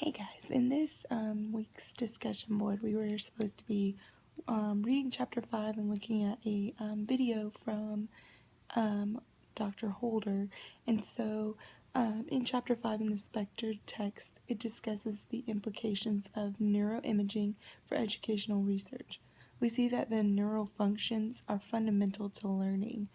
Hey guys, in this week's discussion board, we were supposed to be reading chapter 5 and looking at a video from Dr. Holder. And so in chapter 5 in the Spectre text, it discusses the implications of neuroimaging for educational research. We see that the neural functions are fundamental to learning,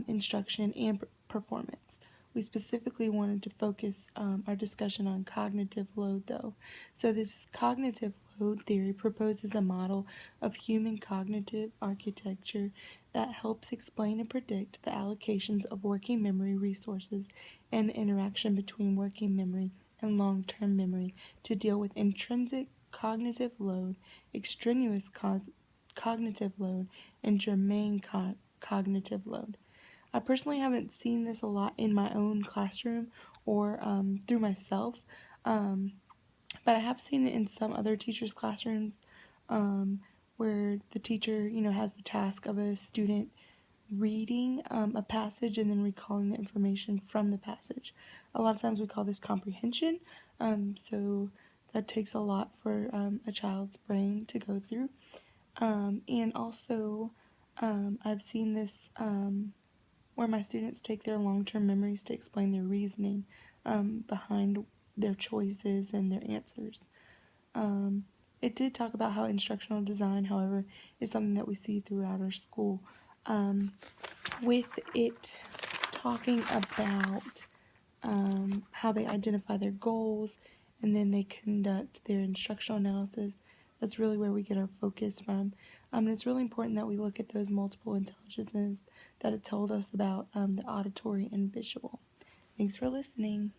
instruction, and performance. We specifically wanted to focus our discussion on cognitive load, though. So this cognitive load theory proposes a model of human cognitive architecture that helps explain and predict the allocations of working memory resources and the interaction between working memory and long-term memory to deal with intrinsic cognitive load, extraneous cognitive load, and germane cognitive load. I personally haven't seen this a lot in my own classroom or through myself, but I have seen it in some other teachers' classrooms where the teacher, has the task of a student reading a passage and then recalling the information from the passage. A lot of times we call this comprehension, so that takes a lot for a child's brain to go through. And also, I've seen this where my students take their long-term memories to explain their reasoning behind their choices and their answers. It did talk about how instructional design, however, is something that we see throughout our school. With it talking about how they identify their goals and then they conduct their instructional analysis. That's really where we get our focus from. And it's really important that we look at those multiple intelligences that it told us about the auditory and visual. Thanks for listening.